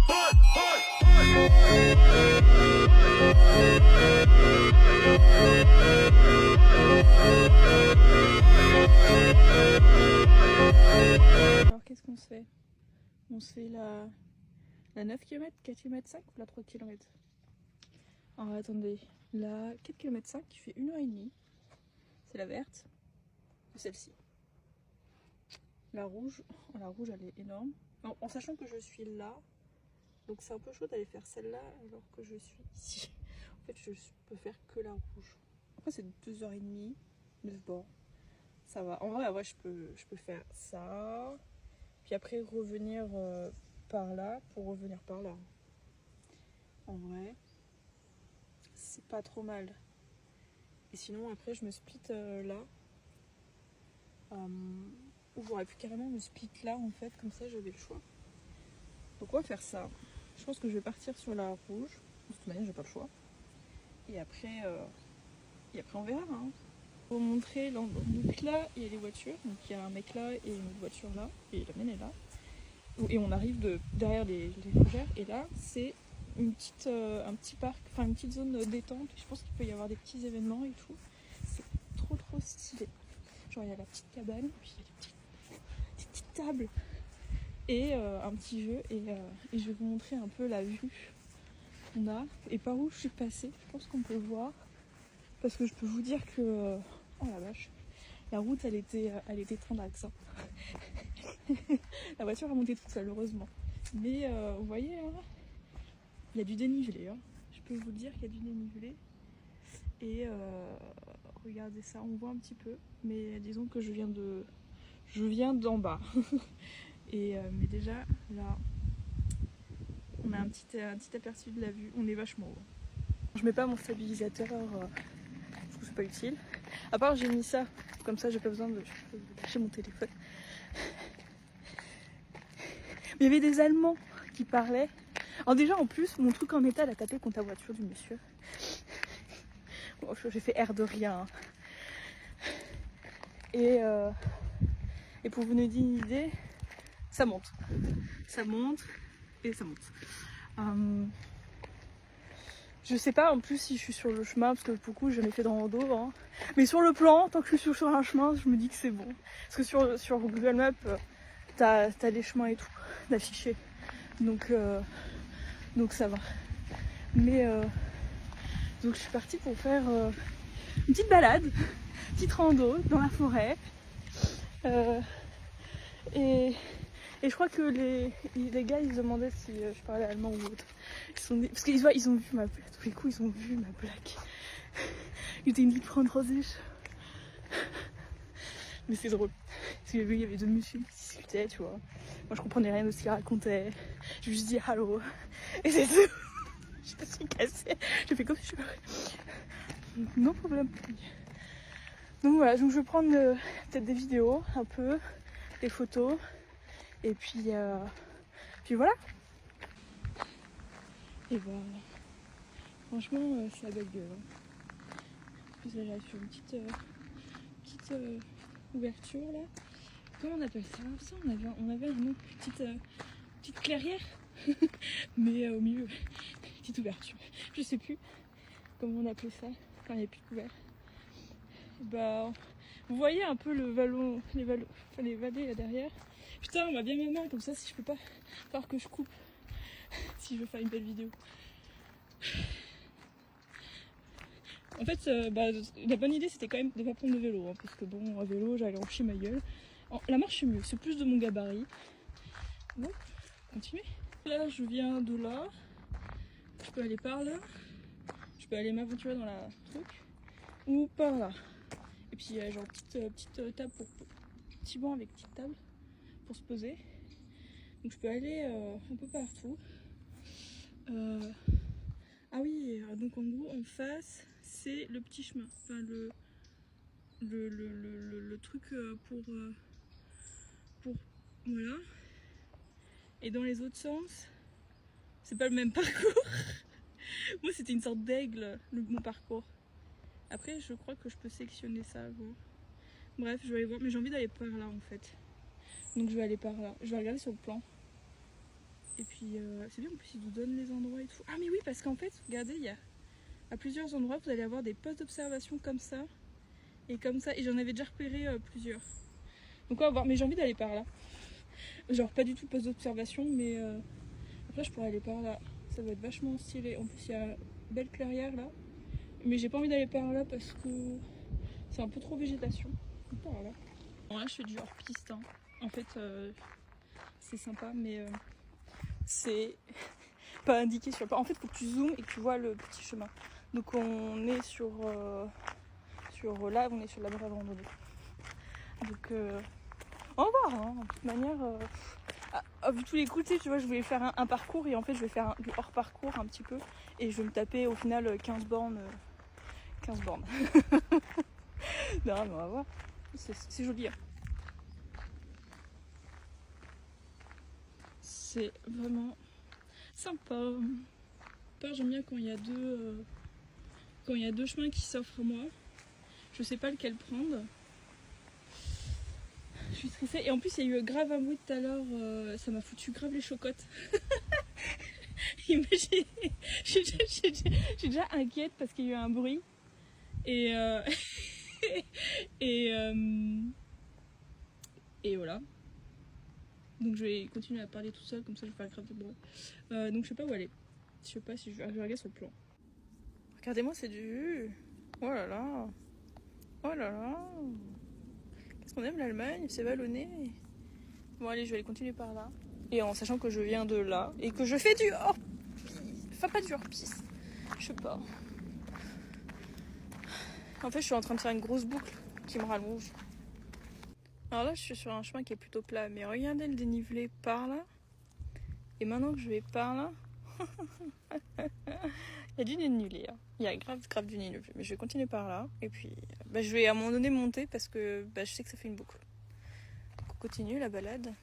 Alors qu'est-ce qu'on se fait? On se fait la 9 km, 4 km 5 ou la 3 km? Alors attendez, la 4 km 5 qui fait 1h30, c'est la verte, ou celle-ci. La rouge elle est énorme. En sachant que je suis là, donc c'est un peu chaud d'aller faire celle-là alors que je suis ici. En fait je peux faire que la rouge. Après c'est 2h30, mais bon, ça va. En vrai, ouais, je peux faire ça, puis après revenir par là pour revenir par là. En vrai, c'est pas trop mal. Et sinon après je me split là. Ou j'aurais pu carrément me split là en fait, comme ça j'avais le choix. Donc on va faire ça. Je pense que je vais partir sur la rouge. De toute manière j'ai pas le choix. Et après on verra. Hein. Pour vous montrer, donc là il y a les voitures. Donc il y a un mec là et une autre voiture là. Et la mienne est là. Et on arrive derrière les fougères. Et là c'est un petit parc, enfin une petite zone détente. Je pense qu'il peut y avoir des petits événements et tout. C'est trop stylé. Genre il y a la petite cabane, puis il y a des petites tables et un petit jeu et je vais vous montrer un peu la vue qu'on a et par où je suis passée. Je pense qu'on peut voir parce que je peux vous dire que oh la vache, la route elle était très d'axe. La voiture a monté toute seule heureusement, mais vous voyez hein, il y a du dénivelé hein. Je peux vous dire qu'il y a du dénivelé et regardez ça, on voit un petit peu, mais disons que je viens d'en bas. Et mais déjà là on a un petit aperçu de la vue, on est vachement haut. Je mets pas mon stabilisateur parce que c'est pas utile. À part j'ai mis ça, comme ça j'ai pas besoin de lâcher mon téléphone. Mais il y avait des Allemands qui parlaient. Alors déjà en plus mon truc en métal a tapé contre la voiture du monsieur. Bon, j'ai fait air de rien. Et pour vous donner une idée, ça monte et ça monte. Je sais pas en plus si je suis sur le chemin, parce que beaucoup j'ai jamais fait de rando, hein. Mais sur le plan, tant que je suis sur un chemin, je me dis que c'est bon. Parce que sur Google Maps, t'as les chemins et tout d'afficher. Donc ça va. Mais donc je suis partie pour faire une petite balade, une petite rando dans la forêt. Et je crois que les gars ils se demandaient si je parlais allemand ou autre. Parce qu'ils ont vu ma blague, tous les coups ils ont vu ma blague. Ils étaient une prendre rosée. Mais c'est drôle. Parce qu'il y avait deux monsieur qui discutaient, tu vois. Moi je comprenais rien de ce qu'ils racontaient. J'ai juste dit allô. Et c'est tout. Je me suis cassée. J'ai fait comme si je pleurais. Non problème. Donc voilà, donc je vais prendre peut-être des vidéos, un peu, des photos. Et puis voilà. Et bah franchement c'est la belle gueule. En plus là j'arrive sur une petite ouverture là. Comment on appelle ça? Ça on avait un autre petite clairière. Mais au milieu, petite ouverture. Je sais plus comment on appelait ça quand il n'y avait plus de couvert. Bah vous voyez un peu les vallées là derrière. Putain, on m'a bien ma main comme ça si je peux pas falloir que je coupe si je veux faire une belle vidéo. En fait, la bonne idée c'était quand même de pas prendre le vélo, hein, parce que bon, à vélo j'allais en chier ma gueule. La marche c'est mieux, c'est plus de mon gabarit. Bon, continuez. Là je viens de là, je peux aller par là, je peux aller m'aventurer dans la truc, ou par là. Et puis genre petite table petit banc avec petite table pour se poser. Donc je peux aller un peu partout. Ah oui, donc en gros en face c'est le petit chemin, enfin le truc pour voilà. Et dans les autres sens, c'est pas le même parcours. Moi c'était une sorte d'aigle mon parcours. Après je crois que je peux sélectionner ça. Bon. Bref, je vais aller voir, mais j'ai envie d'aller par là en fait. Donc je vais aller par là. Je vais regarder sur le plan. Et puis c'est bien, en plus ils nous donnent les endroits et tout. Ah mais oui, parce qu'en fait, regardez, il y a à plusieurs endroits, vous allez avoir des postes d'observation comme ça. Et comme ça, et j'en avais déjà repéré plusieurs. Donc on va voir, mais j'ai envie d'aller par là. Genre pas du tout poste d'observation, mais après je pourrais aller par là. Ça va être vachement stylé. En plus il y a une belle clairière là. Mais j'ai pas envie d'aller par là parce que c'est un peu trop végétation. Par là. Bon, là je fais du hors-piste. Hein. En fait c'est sympa, mais c'est pas indiqué sur le plan. En fait il faut que tu zoomes et que tu vois le petit chemin. Donc on est sur là, on est sur la brève randonnée. Donc on va voir, hein. De toute manière, vu tous les coups, tu vois, je voulais faire un parcours et en fait je vais faire du hors parcours un petit peu et je vais me taper au final 15 bornes. 15 bornes. Non, mais on va voir. C'est joli. Hein. C'est vraiment sympa. J'aime bien quand il y a deux chemins qui s'offrent à moi. Je sais pas lequel prendre. Je suis stressée. Et en plus, il y a eu grave un bruit tout à l'heure. Ça m'a foutu grave les chocottes. Imaginez, je suis déjà inquiète parce qu'il y a eu un bruit. Et, et voilà. Donc je vais continuer à parler tout seul, comme ça je vais faire grave de bruit. Donc je sais pas où aller. Je sais pas si je vais regarder sur le plan. Regardez-moi, c'est du... Oh là là. Oh là là. Qu'est-ce qu'on aime l'Allemagne, c'est vallonné. Bon allez, je vais aller continuer par là. Et en sachant que je viens de là et que je fais du hors-piste. Enfin pas du hors-piste. Je sais pas. En fait je suis en train de faire une grosse boucle qui me rallonge. Alors là je suis sur un chemin qui est plutôt plat. Mais regardez le dénivelé par là. Et maintenant que je vais par là. Il y a du dénivelé. Hein. Il y a grave du dénivelé. Mais je vais continuer par là. Et puis je vais à un moment donné monter parce que je sais que ça fait une boucle. Donc on continue la balade.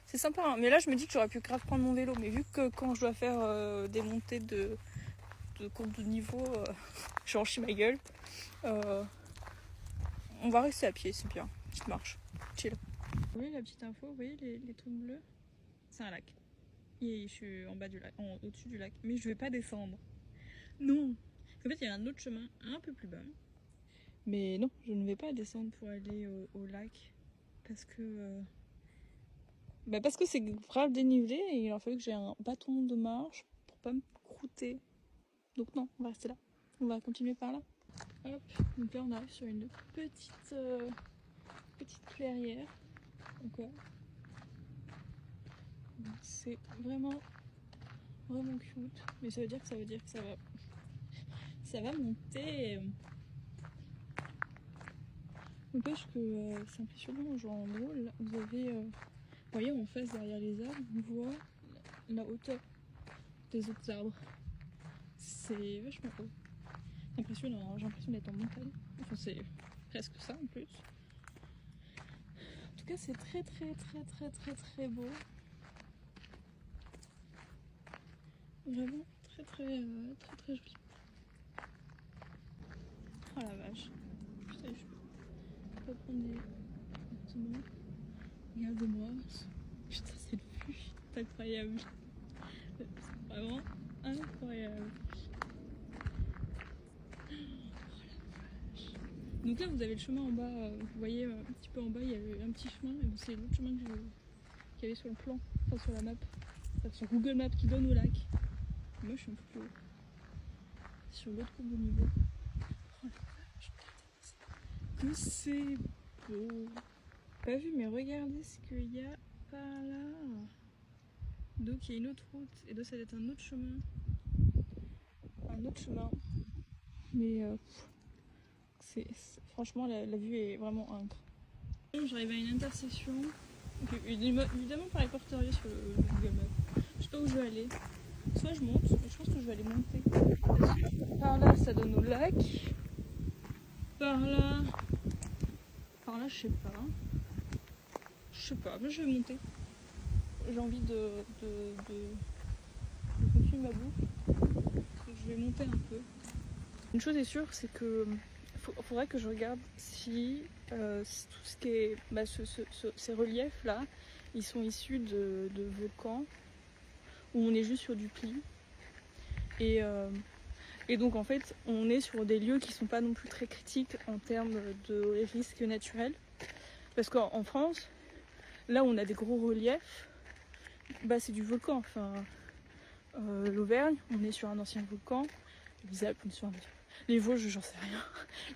C'est sympa, hein. Mais là je me dis que j'aurais pu grave prendre mon vélo. Mais vu que quand je dois faire des montées de courbe de niveau, j'en chie ma gueule. On va rester à pied, c'est bien. Petite marche, chill. Vous voyez la petite info, vous voyez les trucs bleus? C'est un lac. Et je suis en bas du lac, au-dessus du lac. Mais je vais pas descendre. Non. En fait, il y a un autre chemin un peu plus bas. Mais non, je ne vais pas descendre pour aller au lac. Parce que... parce que c'est grave dénivelé et il a fallu que j'ai un bâton de marche pour pas me croûter. Donc non, on va rester là. On va continuer par là. Hop, donc là on arrive sur une petite clairière. Encore. C'est vraiment cute. Mais ça veut dire que ça va monter. N'empêche que c'est impressionnant, genre en gros, là, vous avez, vous voyez en face derrière les arbres, on voit la hauteur des autres arbres. C'est vachement haut. Impressionnant, hein. J'ai l'impression d'être en montagne. Enfin c'est presque ça en plus. En tout cas c'est très beau. Vraiment très joli. Oh la vache. Putain, je peux prendre des vêtements. Regardez-moi. Putain, cette vue, c'est incroyable. C'est vraiment incroyable. Oh la vache. Donc là, vous avez le chemin en bas. Vous voyez un petit peu en bas, il y a un petit chemin. Et c'est l'autre chemin qu'il y avait sur le plan, enfin sur la map. Enfin, sur Google Maps qui donne au lac. Moi, je suis un peu plus haut. Sur l'autre courbe de niveau. Oh la vache, que c'est beau. Pas vu, mais regardez ce qu'il y a par là. Donc il y a une autre route et donc ça doit être un autre chemin. Mais franchement la vue est vraiment incroyable. J'arrive à une intersection. Évidemment par les porteriers sur le Google Maps. Je sais pas où je vais aller. Soit je monte, mais je pense que je vais aller monter. Par là ça donne au lac. Par là je sais pas, mais je vais monter. J'ai envie de continuer ma boucle. Je vais monter un peu. Une chose est sûre, c'est que faudrait que je regarde si tout ce qui est ces reliefs là, ils sont issus de volcans où on est juste sur du pli. Et donc en fait, on est sur des lieux qui sont pas non plus très critiques en termes de risques naturels. Parce qu'en France, là où on a des gros reliefs, bah c'est du volcan. Enfin, l'Auvergne, on est sur un ancien volcan. Les Alpes, on est sur un... Les Vosges, j'en sais rien.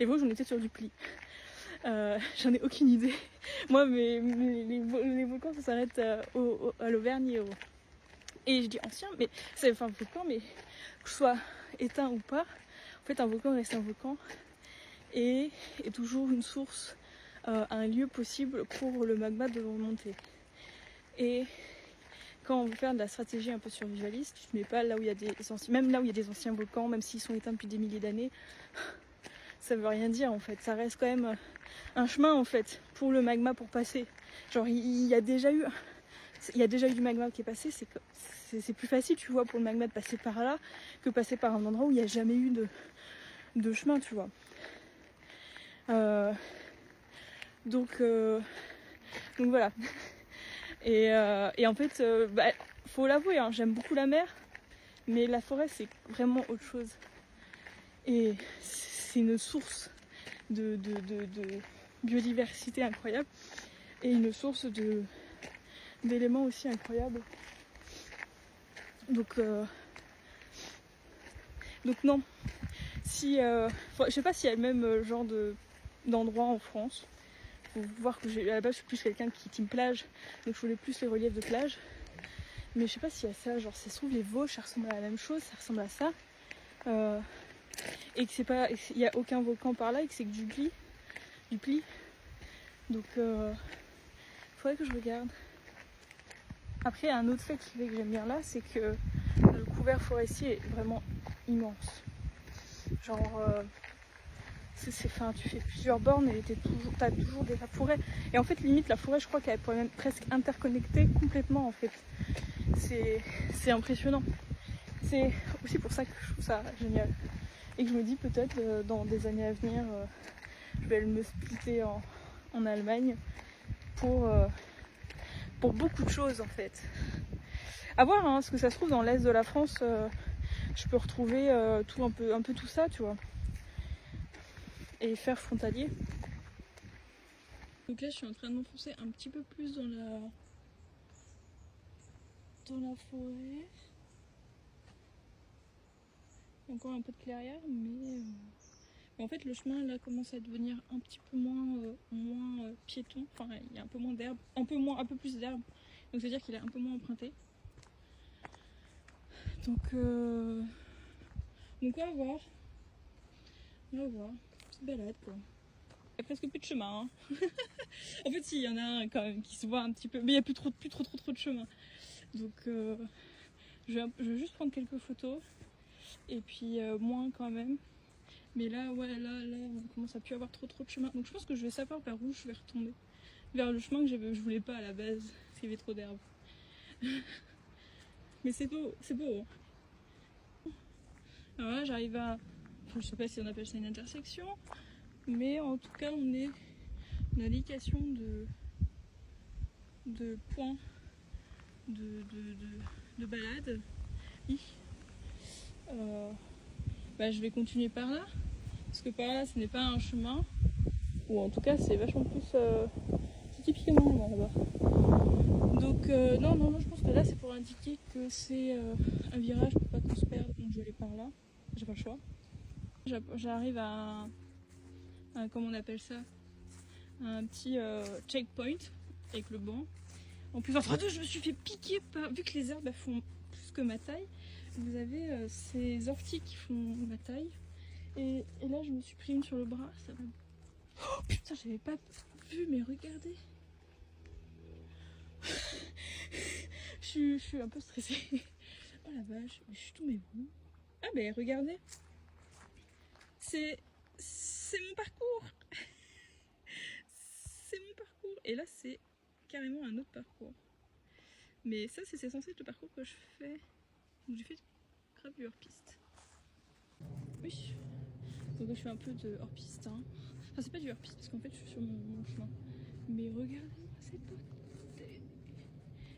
Les Vosges, on était sur du pli. J'en ai aucune idée. Moi, les volcans, ça s'arrête à l'Auvergne et je dis ancien, mais c'est enfin volcan, mais que ce soit éteint ou pas, en fait, un volcan reste un volcan et est toujours une source, un lieu possible pour le magma de remonter. Et quand on veut faire de la stratégie un peu survivaliste, tu te mets pas là où il y a des anciens, même là où il y a des anciens volcans, même s'ils sont éteints depuis des milliers d'années, ça veut rien dire en fait. Ça reste quand même un chemin en fait pour le magma pour passer. Genre il y a déjà eu du magma qui est passé, c'est plus facile tu vois pour le magma de passer par là que passer par un endroit où il n'y a jamais eu de chemin tu vois. Donc voilà. Et en fait, faut l'avouer, hein, j'aime beaucoup la mer, mais la forêt c'est vraiment autre chose. Et c'est une source de biodiversité incroyable et une source d'éléments aussi incroyables. Donc non. Si, je sais pas s'il y a le même genre d'endroit en France. Faut voir que à la base je suis plus quelqu'un qui team plage, donc je voulais plus les reliefs de plage. Mais je sais pas s'il y a ça, genre ça se trouve les Vosges ça ressemble à la même chose, ça ressemble à ça. Et que c'est pas, il n'y a aucun volcan par là et que c'est que du pli. Donc faudrait que je regarde. Après un autre fait qui fait que j'aime bien là, c'est que le couvert forestier est vraiment immense. Genre tu fais plusieurs bornes et t'as toujours de la forêt. Et en fait limite la forêt je crois qu'elle pourrait même presque interconnecter complètement en fait. C'est impressionnant. C'est aussi pour ça que je trouve ça génial. Et que je me dis peut-être dans des années à venir, je vais me splitter en Allemagne pour beaucoup de choses en fait. À voir, hein, parce que ça se trouve dans l'est de la France, je peux retrouver tout un peu tout ça, tu vois. Et faire frontalier. Donc là, je suis en train de m'enfoncer un petit peu plus dans la forêt. Encore un peu de clairière, mais en fait le chemin là commence à devenir un petit peu moins piéton. Enfin, il y a un peu moins d'herbe, un peu plus d'herbe. Donc c'est à dire qu'il est un peu moins emprunté. Donc on va voir. Petite balade quoi. Il n'y a presque plus de chemin. Hein. En fait, si, il y en a un quand même qui se voit un petit peu, mais il n'y a plus trop de chemin. Donc je vais juste prendre quelques photos et puis moins quand même. Mais là, ouais, là, on commence à plus avoir trop de chemin. Donc je pense que je vais savoir vers où je vais retomber. Vers le chemin que je voulais pas à la base, parce qu'il y avait trop d'herbe. Mais c'est beau. Alors là, j'arrive à... Enfin, je sais pas si on appelle ça une intersection, mais en tout cas, on est une indication de points de balade. Je vais continuer par là, parce que par là, ce n'est pas un chemin, ou en tout cas, c'est vachement plus... c'est typiquement là-bas. Donc non, je pense que là c'est pour indiquer que c'est un virage pour pas qu'on se perde, donc je vais aller par là, j'ai pas le choix. J'arrive à un, comment on appelle ça, un petit checkpoint avec le banc. En plus entre deux je me suis fait piquer vu que les herbes elles font plus que ma taille, vous avez ces orties qui font ma taille et là je me suis pris une sur le bras, ça va... Oh putain j'avais pas vu mais regardez. Je suis un peu stressée. Oh la vache, je suis tombée où? Ah ben regardez. C'est mon parcours. C'est mon parcours. Et là c'est carrément un autre parcours. Mais ça c'est censé être le parcours que je fais. Donc j'ai fait grave du hors-piste. Oui. Donc je fais un peu de hors-piste. Hein. Enfin c'est pas du hors-piste parce qu'en fait je suis sur mon chemin. Mais regardez-moi cette beauté.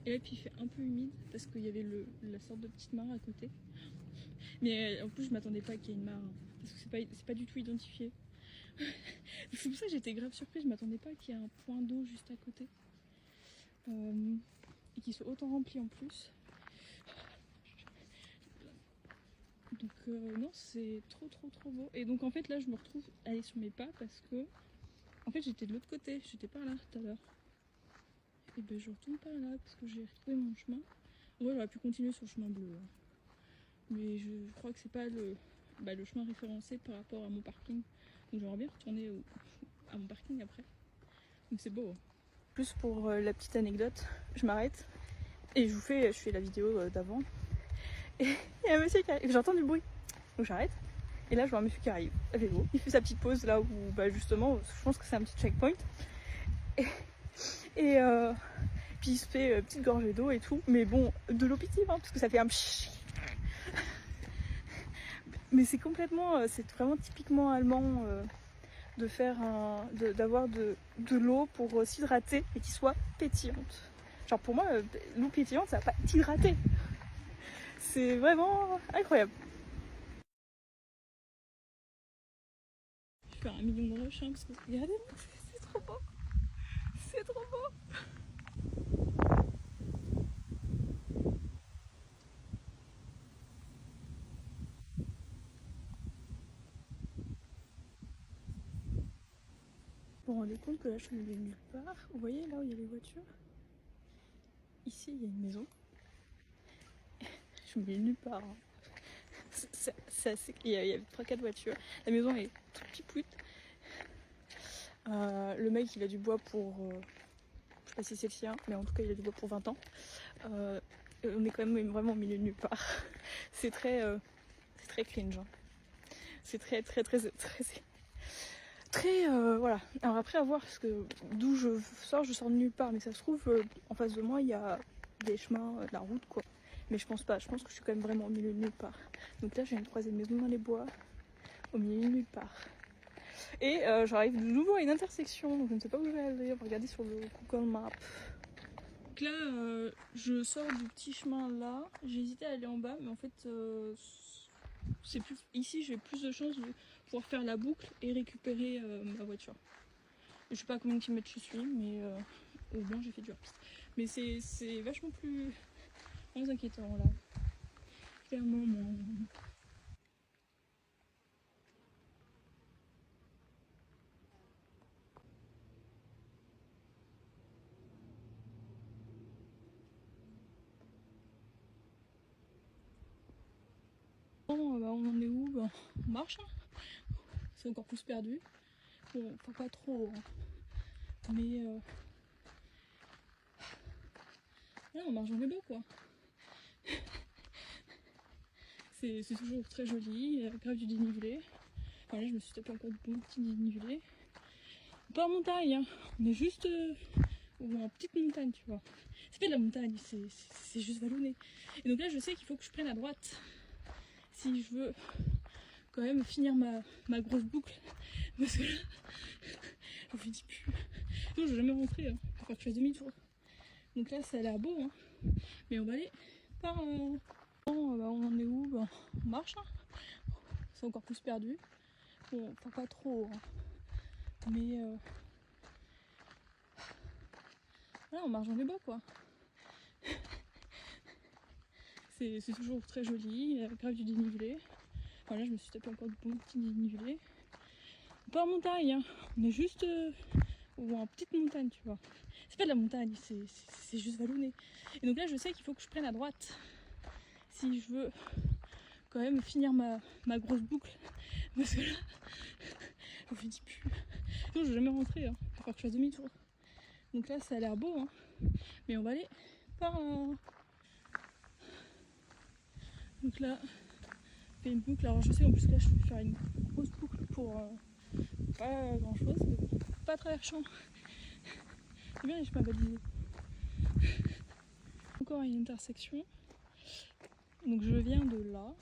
Et là, puis il fait un peu humide parce qu'il y avait la sorte de petite mare à côté. Mais en plus, je m'attendais pas qu'il y ait une mare, hein, parce que c'est pas du tout identifié. C'est pour ça que j'étais grave surprise, je m'attendais pas qu'il y ait un point d'eau juste à côté. Et qu'il soit autant rempli en plus. Donc non, c'est trop beau. Et donc en fait là je me retrouve aller sur mes pas parce que en fait j'étais de l'autre côté, j'étais par là tout à l'heure. Et ben je retourne par là parce que j'ai retrouvé mon chemin. En vrai j'aurais pu continuer sur le chemin bleu, hein. Mais je crois que c'est pas le chemin référencé par rapport à mon parking. Donc j'aimerais bien retourner à mon parking après. Donc c'est beau, hein. Plus pour la petite anecdote, je m'arrête et je fais la vidéo d'avant. Et il y a un monsieur qui arrive, j'entends du bruit. Donc j'arrête. Et là je vois un monsieur qui arrive à vélo. Il fait sa petite pause là où justement, je pense que c'est un petit checkpoint. Et puis il se fait petite gorgée d'eau et tout. Mais bon, de l'eau pétive, hein, parce que ça fait un pshhh. Mais c'est complètement, c'est vraiment typiquement allemand de faire d'avoir de l'eau pour s'hydrater et qui soit pétillante. Genre pour moi, l'eau pétillante ça va pas t'hydrater. C'est vraiment incroyable. Je vais faire un million de rushs, hein, parce que regardez, c'est trop beau. C'est trop beau. Vous vous rendez compte que là je suis nulle part. Vous voyez là où il y a les voitures? Ici il y a une maison. Je me mets nulle part, hein. Il y a 3-4 voitures. La maison est toute pipoute. Le mec il a du bois pour... je sais pas si c'est le sien, mais en tout cas il a du bois pour 20 ans. On est quand même vraiment au milieu de nulle part. C'est très cringe, hein. C'est très voilà. Alors après à voir, parce que d'où je sors de nulle part, mais ça se trouve en face de moi il y a des chemins, de la route quoi. Mais je pense pas, je pense que je suis quand même vraiment au milieu de nulle part. Donc là j'ai une troisième maison dans les bois, au milieu de nulle part. Et j'arrive de nouveau à une intersection, donc je ne sais pas où je vais aller, on va regarder sur le Google Maps. Donc là je sors du petit chemin là, j'ai hésité à aller en bas, mais en fait c'est plus... ici j'ai plus de chances de pouvoir faire la boucle et récupérer ma voiture. Je sais pas à combien de kilomètres je suis, mais au moins j'ai fait du hors-piste. Mais c'est vachement plus inquiétant là. Clairement, moi. Bon, on en est où? On marche, hein. C'est encore plus perdu. Bon, enfin pas trop, hein. Mais là on marche dans les bois quoi. C'est toujours très joli, grave du dénivelé. Enfin, là je me suis tapé encore de bons petits dénivelés. Pas en montagne, hein. On est juste en petite montagne, tu vois. C'est pas de la montagne, c'est juste vallonné. Et donc là je sais qu'il faut que je prenne à droite si je veux quand même finir ma grosse boucle. Parce que là, j'en finis plus. Non, je vais jamais rentrer, hein. Il va falloir que je fasse demi-tour. Donc là ça a l'air beau, hein. Mais on va aller par... Bon, on en est où? On marche, hein. C'est encore plus perdu. Bon, enfin pas trop, hein. Mais là on marche dans les bois quoi. C'est toujours très joli, grave du dénivelé. Enfin, là je me suis tapé encore de bons petits dénivelés. Pas en montagne, hein. On est juste en petite montagne, tu vois. C'est pas de la montagne, c'est juste vallonné. Et donc là je sais qu'il faut que je prenne à droite si je veux quand même finir ma grosse boucle. Parce que là, j'en finis plus. Non, je vais jamais rentrer, hein. Il va falloir que je fasse demi-tour. Donc là ça a l'air beau, hein. Mais on va aller par... Donc là, on fait une boucle. Alors je sais en plus que là je vais faire une grosse boucle pour pas grand chose, pas à travers champ. C'est bien les chemins balisés. Encore une intersection. Donc je viens de là.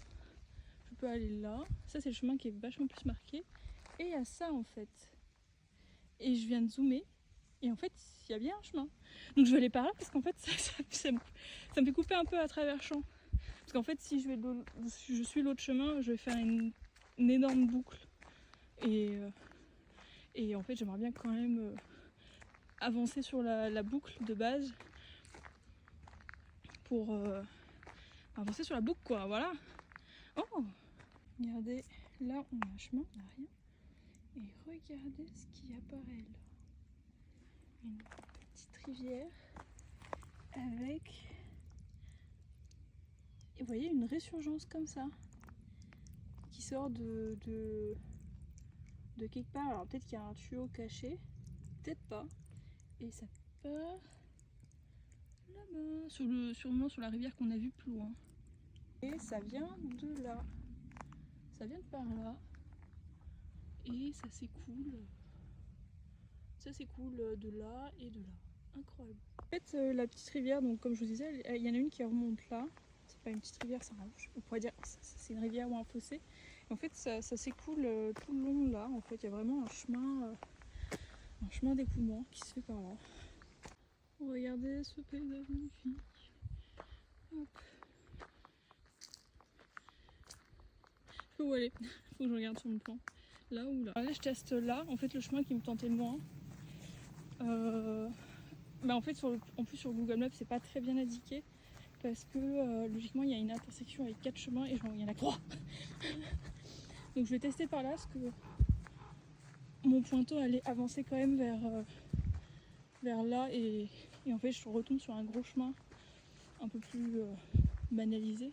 Je peux aller là. Ça c'est le chemin qui est vachement plus marqué. Et il y a ça en fait. Et je viens de zoomer. Et en fait, il y a bien un chemin. Donc je vais aller par là parce qu'en fait, ça me fait couper un peu à travers champ. Parce qu'en fait, si je suis l'autre chemin, je vais faire une énorme boucle. Et en fait, j'aimerais bien quand même avancer sur la boucle de base pour avancer sur la boucle, quoi. Voilà. Oh, regardez, là, on a un chemin, on n'a rien. Et regardez ce qui apparaît là. Une petite rivière avec, et vous voyez, une résurgence comme ça qui sort de quelque part. Alors peut-être qu'il y a un tuyau caché, peut-être pas. Et ça part là-bas, sûrement sur la rivière qu'on a vue plus loin. Et ça vient de là. Ça vient de par là. Et ça s'écoule. Ça s'écoule de là et de là. Incroyable. En fait, la petite rivière, donc comme je vous disais, il y en a une qui remonte là. C'est pas une petite rivière, c'est on pourrait dire c'est une rivière ou un fossé. Et en fait, ça s'écoule tout le long là. En fait, il y a vraiment un chemin d'écoulement qui se fait par là. Regardez ce paysage magnifique. Hop. Je peux où aller. Faut que je regarde sur mon plan. Là ou là. Là, je teste là. En fait, le chemin qui me tentait le moins. Bah en fait, en plus sur Google Maps, c'est pas très bien indiqué. Parce que logiquement, il y a une intersection avec 4 chemins et il y en a 3. Donc je vais tester par là parce que mon pointeau allait avancer quand même vers là. Et en fait, je retombe sur un gros chemin un peu plus banalisé.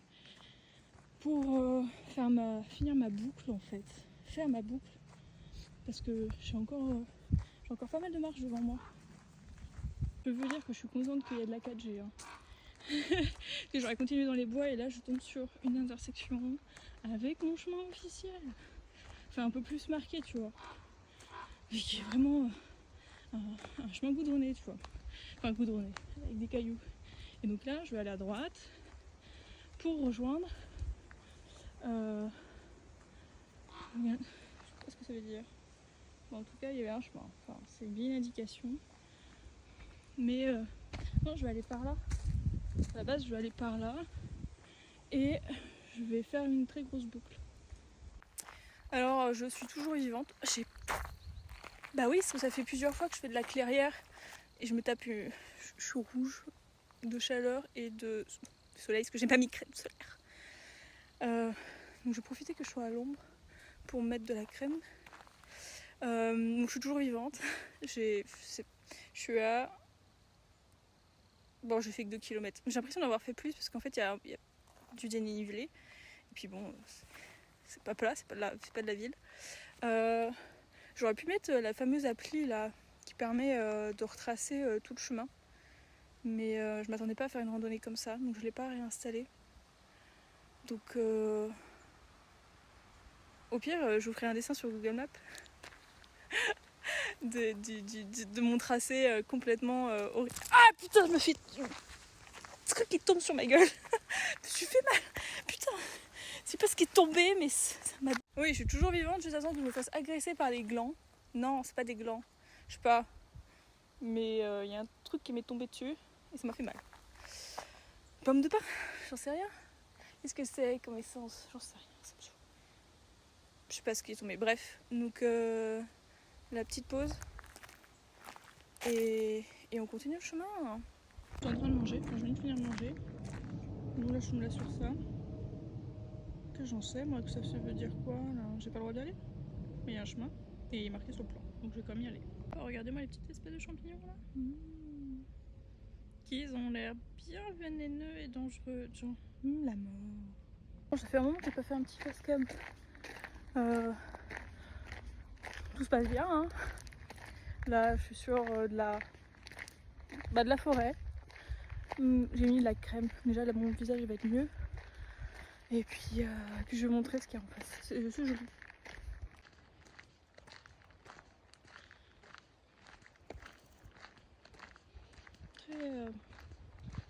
Pour finir ma boucle en fait. Faire ma boucle. Parce que j'ai encore pas mal de marche devant moi. Je veux dire que je suis contente qu'il y ait de la 4G. Hein. J'aurais continué dans les bois et là je tombe sur une intersection avec mon chemin officiel. Enfin un peu plus marqué tu vois. Mais qui est vraiment un chemin goudronné tu vois. Enfin goudronné, avec des cailloux. Et donc là je vais aller à droite pour rejoindre. Je sais pas ce que ça veut dire. Bon, en tout cas il y avait un chemin. Enfin c'est bien une indication. Mais non je vais aller par là. À la base je vais aller par là. Et je vais faire une très grosse boucle. Alors je suis toujours vivante. Bah oui, ça fait plusieurs fois que je fais de la clairière et je me tape je suis rouge de chaleur et de soleil parce que j'ai pas mis de crème solaire. Donc je vais profiter que je sois à l'ombre pour mettre de la crème. Donc je suis toujours vivante. Je suis à... Bon, j'ai fait que 2 km. J'ai l'impression d'avoir fait plus parce qu'en fait il y a du dénivelé. Et puis bon, c'est pas plat, c'est pas de la ville. J'aurais pu mettre la fameuse appli là qui permet de retracer tout le chemin. Mais je m'attendais pas à faire une randonnée comme ça, donc je l'ai pas réinstallée. Donc au pire, je vous ferai un dessin sur Google Maps de mon tracé complètement horrible. Ah putain, je me fais... Ce truc qui tombe sur ma gueule. Je me suis fait mal. Putain. C'est pas ce qui est tombé, mais ça m'a... Oui, je suis toujours vivante, juste à temps que je me fasse agresser par des glands. Non, c'est pas des glands. Je sais pas. Mais y a un truc qui m'est tombé dessus et ça m'a fait mal. Pomme de pain, j'en sais rien. Qu'est-ce que c'est comme essence? J'en sais rien. Je sais pas ce qui est tombé. Bref, donc la petite pause. Et on continue le chemin. Je suis en train de manger, enfin je viens de finir de manger. Donc là je me laisse sur ça. Que j'en sais, moi, que ça veut dire quoi là? J'ai pas le droit d'y aller. Mais il y a un chemin et il est marqué sur le plan. Donc je vais quand même y aller. Oh, regardez-moi les petites espèces de champignons là. Qu'ils ont l'air bien vénéneux et dangereux. Genre, la mort. Bon, ça fait un moment que j'ai pas fait un petit facecam. Tout se passe bien. Hein. Là, je suis sur de la forêt. J'ai mis de la crème. Déjà, là, mon visage va être mieux. Et puis, je vais vous montrer ce qu'il y a en face. C'est joli.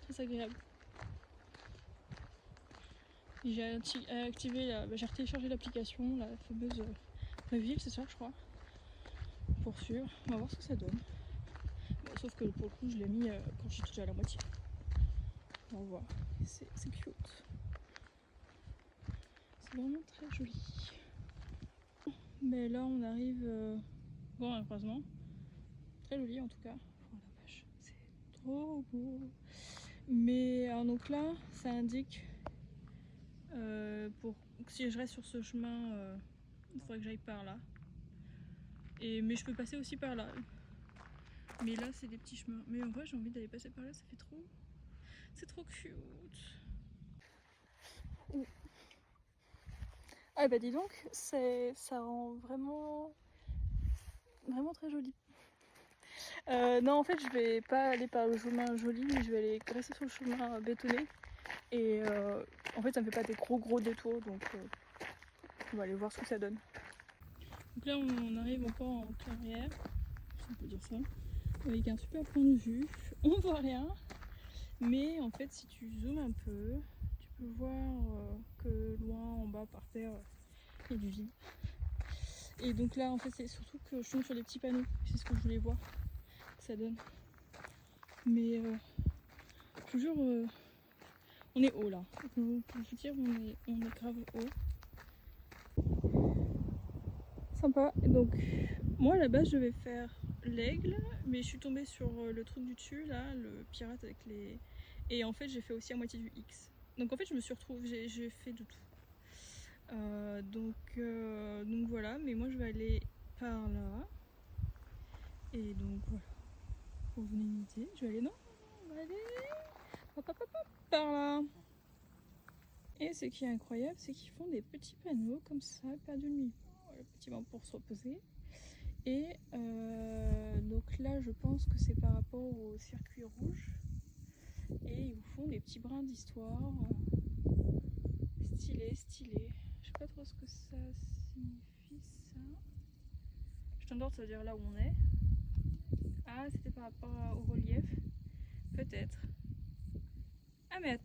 Très agréable. J'ai téléchargé l'application, la fameuse Reville, c'est ça je crois. Pour suivre, on va voir ce que ça donne. sauf que pour le coup je l'ai mis quand j'étais déjà à la moitié. On va voir, c'est cute. C'est vraiment très joli. Mais là on arrive bon un croisement. Très joli en tout cas. Oh la vache, c'est trop beau. Mais alors donc là ça indique pour si je reste sur ce chemin, il faudrait que j'aille par là. Mais je peux passer aussi par là. Mais là c'est des petits chemins. Mais en vrai j'ai envie d'aller passer par là, ça fait trop. C'est trop cute. Ouh. Ah bah dis donc, ça rend vraiment très joli. Non en fait je vais pas aller par le chemin joli, mais je vais aller rester sur le chemin bétonné. Et en fait ça me fait pas des gros détours, donc on va aller voir ce que ça donne. Donc là on arrive encore en clairière, si on peut dire ça, avec un super point de vue. On voit rien, mais en fait si tu zoomes un peu, tu peux voir que loin en bas par terre il y a du vide. Et donc là en fait c'est surtout que je tombe sur des petits panneaux, c'est ce que je voulais voir que ça donne. Mais je vous jure, on est haut là. Pour vous dire, on est grave haut. Sympa. Donc moi à la base je vais faire l'aigle, mais je suis tombée sur le truc du dessus là, le pirate avec les. Et en fait j'ai fait aussi à moitié du X. Donc en fait je me suis retrouvée, j'ai fait de tout. Donc voilà, mais moi je vais aller par là. Et donc voilà. Pour vous donner une idée, je vais aller on va aller par là. Et ce qui est incroyable, c'est qu'ils font des petits panneaux comme ça, perdu de nuit. Le petit banc pour se reposer. Et donc là, je pense que c'est par rapport au circuit rouge. Et ils vous font des petits brins d'histoire. Stylé. Je sais pas trop ce que ça signifie ça. Je t'endors, ça veut dire là où on est. Ah, c'était par rapport au relief. Peut-être. Ah mais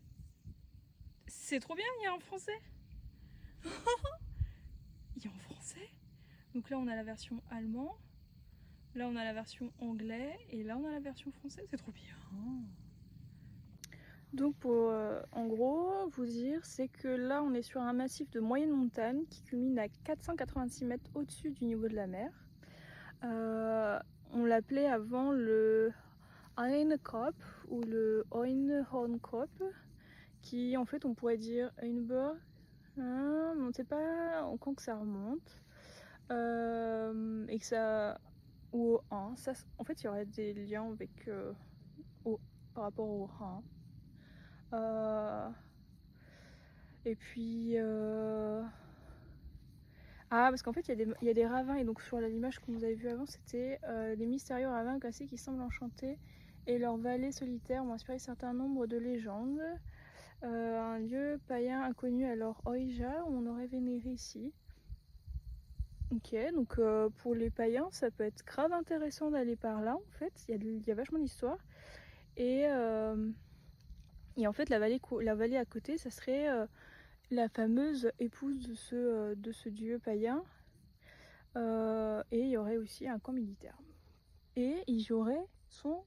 c'est trop bien, il y a en français. Il y a en français. Donc là on a la version allemand, là on a la version anglais et là on a la version française, c'est trop bien. Donc pour en gros vous dire, c'est que là on est sur un massif de moyenne montagne qui culmine à 486 mètres au-dessus du niveau de la mer. On l'appelait avant le Heinkop ou le Einhornkop, qui en fait on pourrait dire Einberg, hein, on ne sait pas quand que ça remonte. Et que ça ou au 1, ça, en fait il y aurait des liens avec par rapport au Rhin. Et puis parce qu'en fait il y a des ravins, et donc sur l'image que vous avez vue avant c'était des mystérieux ravins glacés qui semblent enchantés, et leurs vallées solitaires ont inspiré un certain nombre de légendes. Un lieu païen inconnu alors Oija, on aurait vénéré ici. Ok, donc pour les païens, ça peut être grave intéressant d'aller par là en fait. Il y a vachement d'histoire. Et en fait, la vallée à côté, ça serait la fameuse épouse de ce dieu païen. Et il y aurait aussi un camp militaire. Et il y aurait son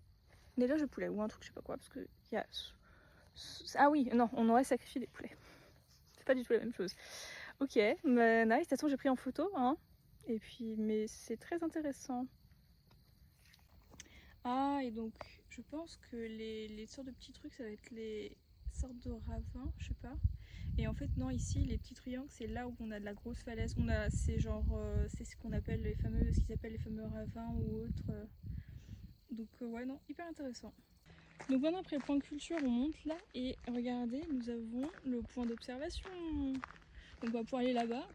élevage de poulets ou un truc, je sais pas quoi, parce que il y a. Ah oui, non, on aurait sacrifié des poulets. C'est pas du tout la même chose. Ok, mais nice. De toute façon, j'ai pris en photo, hein. Et puis, mais c'est très intéressant. Ah, et donc, je pense que les sortes de petits trucs, ça va être les sortes de ravins, je sais pas. Et en fait, non, ici, les petits triangles, c'est là où on a de la grosse falaise. C'est genre, c'est ce qu'on appelle ce qu'ils appellent les fameux ravins ou autres. Donc, ouais, non, hyper intéressant. Donc maintenant, après le point de culture, on monte là et regardez, nous avons le point d'observation. Donc on va pouvoir aller là-bas.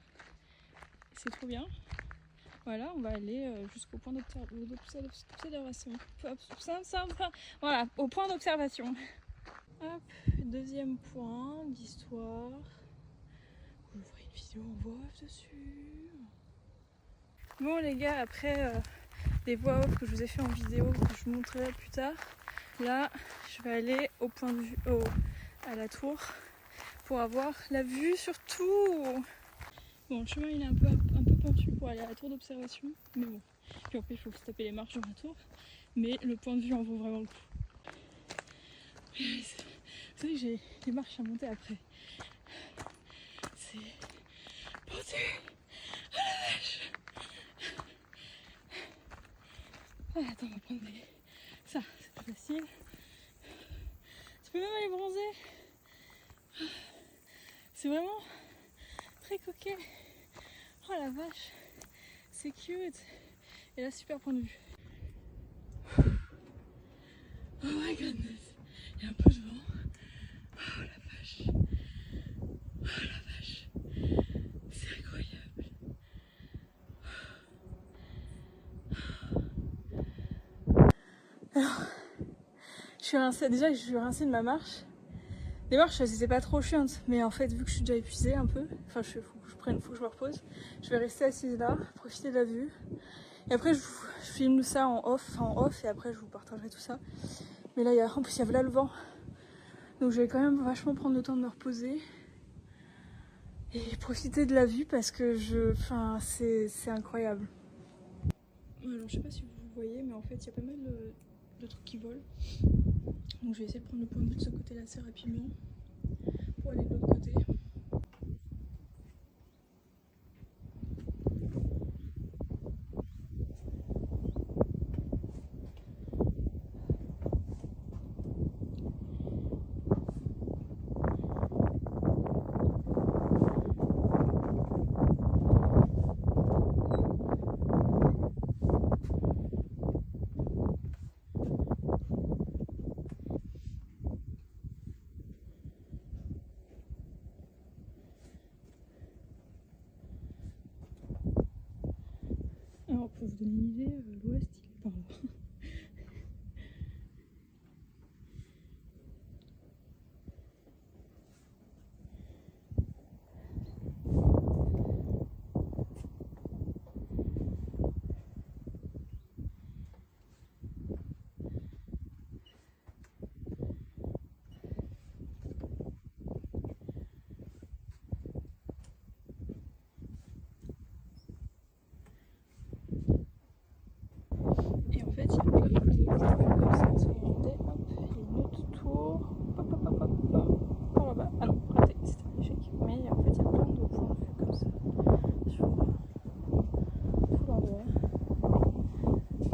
C'est trop bien. Voilà, on va aller jusqu'au point d'observation. Voilà, au point d'observation. Hop, deuxième point d'histoire. Vous ferez une vidéo en voix off dessus. Bon les gars, après les voix off que je vous ai fait en vidéo, que je vous montrerai plus tard, là je vais aller au point de vue, à la tour, pour avoir la vue sur tout. Bon, le chemin il est un peu pentu pour aller à la tour d'observation, mais bon. Puis en plus il faut se taper les marches dans la tour. mais le point de vue en vaut vraiment le coup. Vous savez, j'ai des marches à monter après. C'est pendu à la vache. Ah, attends, on va prendre ça, c'est plus facile. Tu peux même aller bronzer. C'est vraiment très coquet. Oh la vache, c'est cute. Et là, super point de vue. Oh my goodness, il y a un peu de vent. Oh la vache. Oh la vache. C'est incroyable. Alors, je suis rincée. Déjà, je suis rincée de ma marche. Les marches, c'était pas trop chiantes, mais en fait, vu que je suis déjà épuisée un peu, enfin, faut que je me repose. Je vais rester assise là, profiter de la vue. Et après, je filme ça en off, et après, je vous partagerai tout ça. Mais là, en plus, il y avait là le vent. Donc, je vais quand même vachement prendre le temps de me reposer. Et profiter de la vue parce que c'est incroyable. Alors, je sais pas si vous voyez, mais en fait, il y a pas mal de trucs qui volent. Donc, je vais essayer de prendre le point de vue de ce côté-là assez rapidement pour aller de l'autre côté. Alors, pour vous donner une idée, l'ouest, il est par là. Et en fait, il y a plein de trucs comme ça. Si vous regardez, hop, il y a une autre tour. Hop, hop, hop, hop, hop. Par là-bas. Ah non, raté, c'était un échec. Mais en fait, il y a plein de points de vue comme ça. Sur tout l'endroit.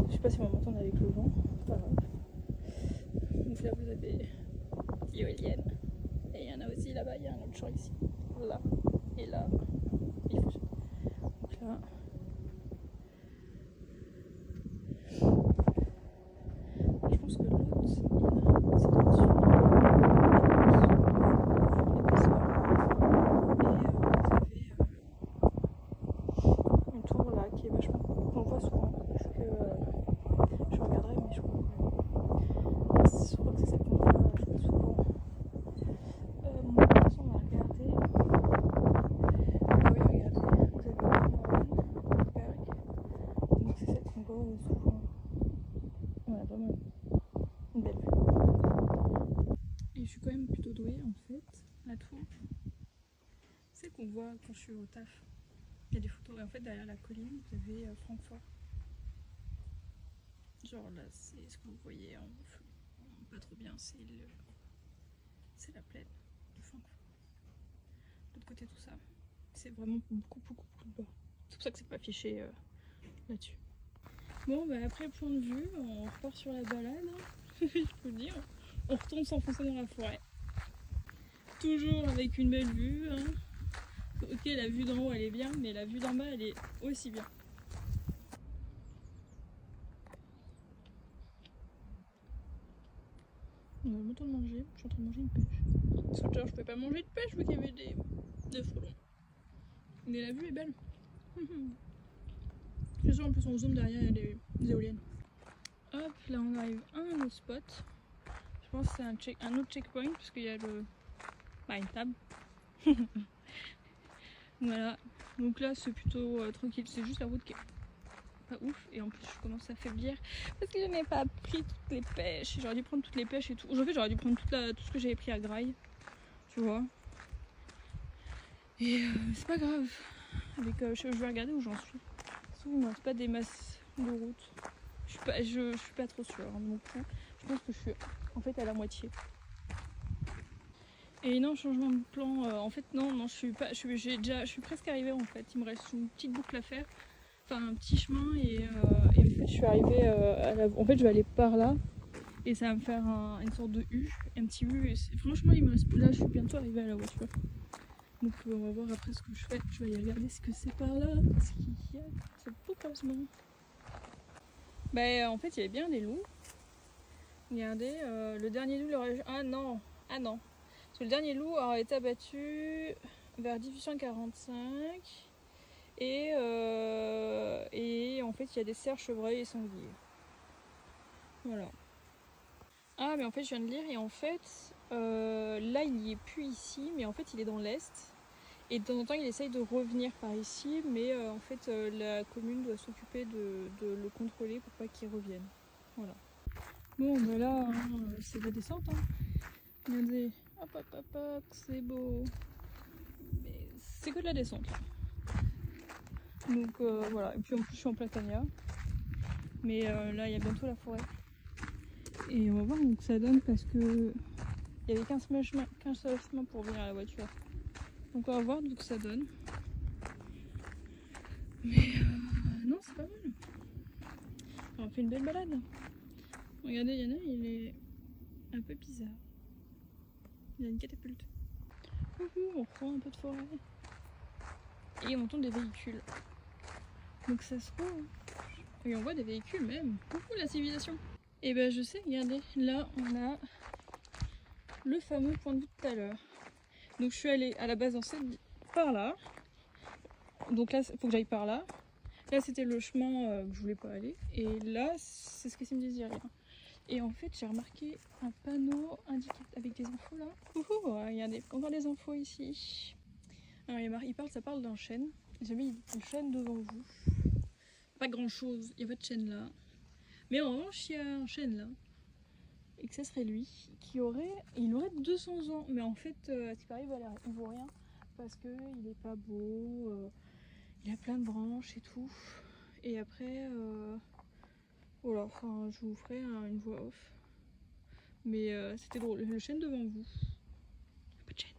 Je sais pas si on va m'entendre avec le vent. C'est pas grave. Donc là, vous avez l'éolienne. Et il y en a aussi là-bas, il y a un autre champ ici. Là. Et là. Et donc là. Je pense que l'autre, c'est là-dessus. Et vous avez une tour là qui est vachement qu'on voit souvent. Parce que je regarderai, mais je crois que c'est celle qu'on voit souvent. De toute façon, on va regarder. Ah oui, regardez, vous avez le Berg. Donc c'est celle qu'on voit souvent. Voilà, vraiment une belle vue. Et je suis quand même plutôt douée en fait. La tour, c'est qu'on voit quand je suis au taf. Il y a des photos et en fait derrière la colline vous avez Francfort. Genre là c'est ce que vous voyez en pas trop bien, c'est la plaine de Francfort. De l'autre côté tout ça, c'est vraiment beaucoup de bas. C'est pour ça que c'est pas affiché là-dessus. Bon bah après point de vue, on repart sur la balade, hein. Je peux le dire. On retourne s'enfoncer dans la forêt. Toujours avec une belle vue, hein. Ok, la vue d'en haut elle est bien, mais la vue d'en bas elle est aussi bien. On a le temps de manger, je suis en train de manger une pêche. Parce que tout à l'heure je pouvais pas manger de pêche vu qu'il y avait des frelons. Mais la vue est belle. C'est sûr, en plus on zoom derrière, il y a des éoliennes. Hop, là on arrive à un autre spot. Je pense que c'est un autre checkpoint parce qu'il y a une table. Voilà, donc là c'est plutôt tranquille, c'est juste la route qui est pas ouf. Et en plus je commence à faiblir parce que je n'ai pas pris toutes les pêches. J'aurais dû prendre toutes les pêches et tout. En fait j'aurais dû prendre tout ce que j'avais pris à Graille. Tu vois. Et c'est pas grave. Avec, je vais regarder où j'en suis. Il ne reste pas des masses de route. Je suis pas trop sûre hein, de mon coup. Je pense que je suis en fait à la moitié. Et non, changement de plan, en fait non, je suis pas, je suis presque arrivée en fait. Il me reste une petite boucle à faire, enfin un petit chemin et en fait je suis arrivée en fait je vais aller par là et ça va me faire une sorte de U, un petit U. Et franchement il me reste, là je suis bientôt arrivée à la voiture. Donc on va voir après ce que je fais. Je vais aller regarder ce que c'est par là, ce qu'il y a, ce beau croisement. Bah en fait il y avait bien des loups. Regardez, le dernier loup leur a... Ah non. Parce que le dernier loup a été abattu vers 1845 et en fait il y a des cerfs, chevreuils et sangliers. Voilà. Ah mais en fait je viens de lire et en fait là il n'y est plus ici mais en fait il est dans l'est et de temps en temps il essaye de revenir par ici mais en fait la commune doit s'occuper de le contrôler pour pas qu'il revienne. Voilà. Bon bah là c'est la descente hein. Regardez, hop, c'est beau. Mais c'est que de la descente. Donc voilà, et puis en plus je suis en Platania. Mais là il y a bientôt la forêt. Et on va voir où ça donne parce que il y avait qu'un seul chemin pour venir à la voiture. Donc on va voir d'où ça donne. Mais non c'est pas mal. On fait une belle balade. Regardez, il y en a, il est un peu bizarre. Il y a une catapulte. On reprend un peu de forêt. Et on entend des véhicules. Donc ça se trouve. Et on voit des véhicules même. Coucou la civilisation. Et ben je sais, regardez, là on a le fameux point de vue de tout à l'heure. Donc je suis allée à la base dans cette... par là. Donc là, il faut que j'aille par là. Là c'était le chemin que je voulais pas aller. Et là, c'est ce que ça me disait rien. Et en fait, j'ai remarqué un panneau indiqué avec des infos là. Regardez, encore des infos ici. Alors ça parle d'un chêne. J'ai mis une chaîne devant vous. Pas grand chose, il n'y a pas de chêne là. Mais en revanche, il y a un chêne là. Et que ça serait lui il aurait 200 ans. Mais en fait, à ce qui paraît, il vaut rien. Parce qu'il est pas beau, il a plein de branches et tout. Et après, voilà, enfin, je vous ferai une voix off. Mais c'était drôle, le chêne devant vous. Il n'y a pas de chêne.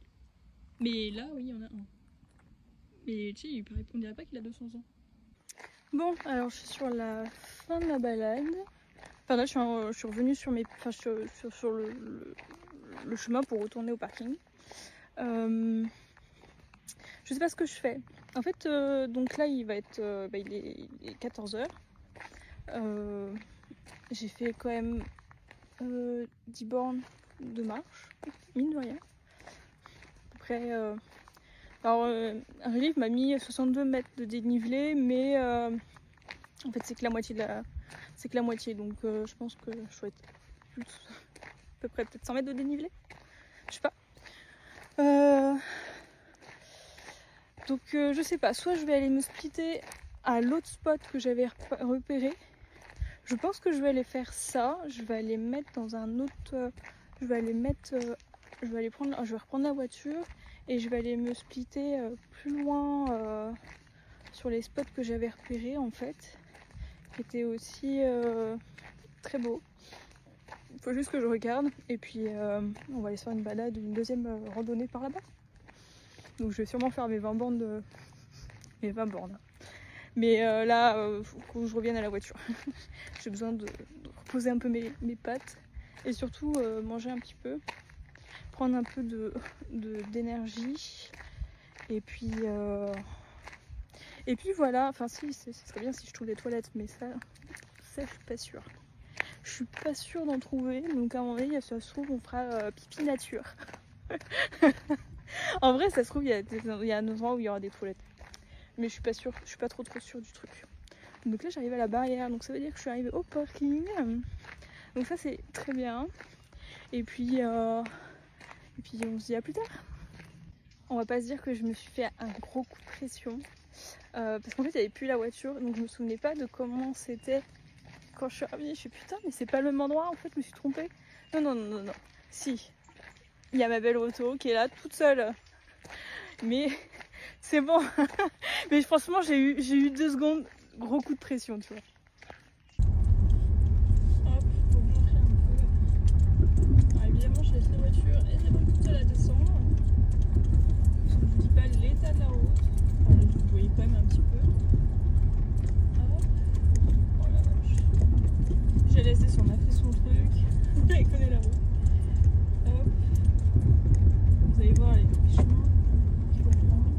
Mais là, oui, il y en a un. Mais tu sais, on dirait pas qu'il a 200 ans. Bon, alors je suis sur la fin de ma balade. Enfin là, je suis revenue sur le chemin pour retourner au parking. Je sais pas ce que je fais. En fait, donc là, il est 14h. J'ai fait quand même 10 bornes de marche, mine de rien. Après, un relief m'a mis 62 mètres de dénivelé, mais en fait c'est que la moitié donc je pense que je dois être plus, à peu près peut-être 100 mètres de dénivelé, je sais pas. Donc je sais pas, soit je vais aller me splitter à l'autre spot que j'avais repéré. Je pense que je vais aller faire ça, je vais aller mettre dans un autre, je vais reprendre la voiture et je vais aller me splitter plus loin sur les spots que j'avais repérés en fait, qui étaient aussi très beaux. Il faut juste que je regarde et puis on va aller se faire une balade, une deuxième randonnée par là-bas. Donc je vais sûrement faire mes 20 bornes. Mais là, faut que je revienne à la voiture. J'ai besoin de reposer un peu mes pattes et surtout manger un petit peu, prendre un peu d'énergie et puis voilà. Enfin si, ce serait bien si je trouve des toilettes, mais ça je suis pas sûre. Je suis pas sûre d'en trouver, donc à mon avis, ça se trouve on fera pipi nature. En vrai, ça se trouve il y a un endroit où il y aura des toilettes. Mais je suis pas sûre, je suis pas trop sûre du truc. Donc là j'arrive à la barrière, donc ça veut dire que je suis arrivée au parking. Donc ça c'est très bien. Et puis on se dit à plus tard. On va pas se dire que je me suis fait un gros coup de pression. Parce qu'en fait il n'y avait plus la voiture, donc je me souvenais pas de comment c'était quand je suis arrivée. Je suis putain mais c'est pas le même endroit en fait, je me suis trompée. Non. Si. Il y a ma belle auto qui est là toute seule. Mais c'est bon. Mais franchement j'ai eu 2 secondes, gros coup de pression tu vois. fait son truc. Elle connaît la route. Hop. Vous allez voir les chemins qu'il faut prendre.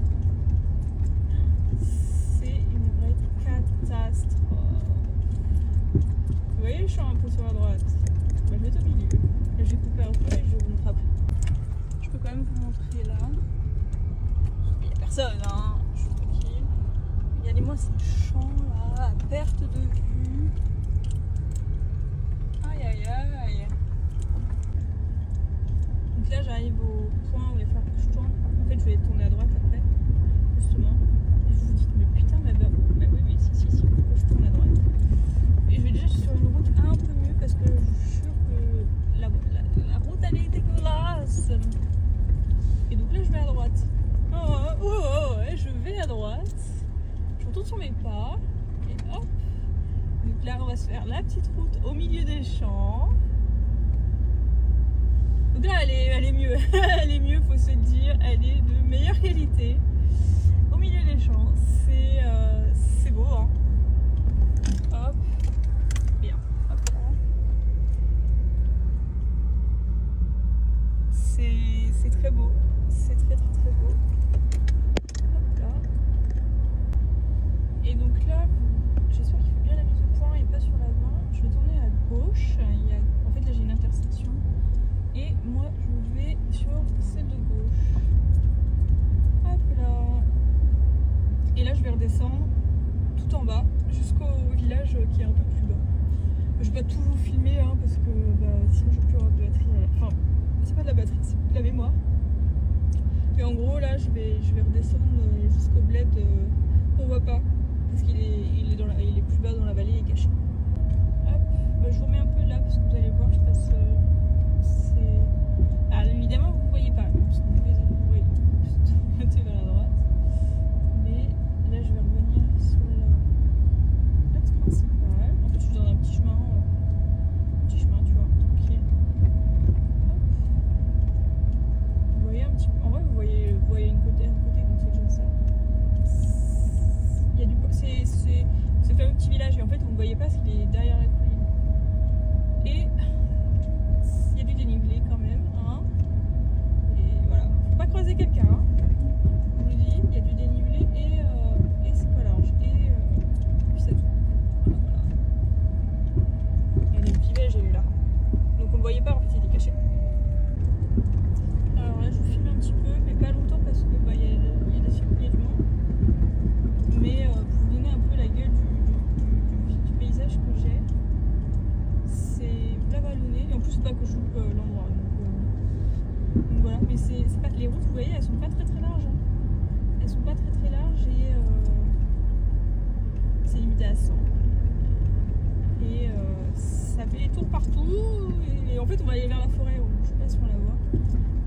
C'est une vraie catastrophe. Vous voyez le champ un peu sur la droite? Bah, je vais être au milieu. Là, j'ai coupé un peu et je vous montre après. Je peux quand même vous montrer là. Il n'y a personne, hein. Je suis tranquille. Regardez-moi ces champs là, à perte de vue. Aïe aïe aïe. Donc là, j'arrive au point où il va falloir que je tourne. En fait, je vais tourner à droite après, justement. Et vous vous dites, mais putain, mais bah oui, si, il faut que je tourne à droite. Et je vais déjà sur une route un peu mieux parce que je suis sûre que la route elle est dégueulasse. Et donc là, je vais à droite. Ouais, je vais à droite. Je retourne sur mes pas. Et hop. Donc là, on va se faire la petite route au milieu des champs. Donc là, elle est mieux. Elle est mieux, faut se le dire. Elle est de meilleure qualité. Au milieu des champs. C'est beau, hein. Hop. Bien. Hop là. C'est très beau. C'est très beau. Hop là. Et donc là, j'espère qu'il fait bien la mise au point et pas sur l'avant. Je vais tourner à gauche. En fait, là, j'ai une intersection. Et moi, je vais sur celle de gauche. Hop là. Et là, je vais redescendre tout en bas jusqu'au village qui est un peu plus bas. Je vais pas tout vous filmer hein, parce que sinon, je n'ai plus avoir de batterie. Enfin, c'est pas de la batterie, c'est de la mémoire. Et en gros, là, je vais redescendre jusqu'au bled qu'on voit pas. Parce qu'il est plus bas dans la vallée, il est caché. Hop, je vous remets un peu là parce que vous allez voir, je passe. Alors évidemment, vous ne voyez pas, parce que vous voyez plutôt vers la droite. Mais là, je vais revenir sur l'axe principal. En fait, je suis dans un petit chemin, tu vois, tranquille. Hop. Vous voyez un petit peu. En vrai, vous voyez un côté, donc c'est déjà ça. Il y a c'est un petit village et en fait, vous ne voyez pas parce qu'il est derrière la colline. Et il y a du dénivelé quand même, hein. Et voilà, faut pas croiser quelqu'un, hein. Je vous le dis, il y a du dénivelé et c'est pas large. Et puis c'est tout. Voilà. Il y a des petits beiges là. Donc on ne voyait pas, en fait, il est caché. Alors là, je vous filme un petit peu, mais pas longtemps parce que il y a du monde. Mais pour vous donner un peu la gueule du paysage que j'ai, c'est la vallonnée. Et en plus, c'est pas que je loupe l'endroit. Donc voilà, mais c'est pas les routes, vous voyez, elles sont pas très larges. Hein. Elles sont pas très larges et c'est limité à 100. Et ça fait des tours partout. Et en fait, on va aller vers la forêt. Je sais pas si on la voit,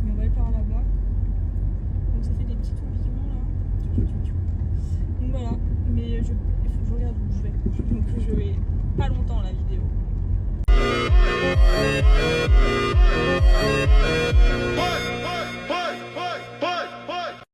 mais on va aller par là-bas. Donc ça fait des petits tourbillons là. Donc voilà, mais il faut que je regarde où je vais. Donc je vais pas longtemps la vidéo.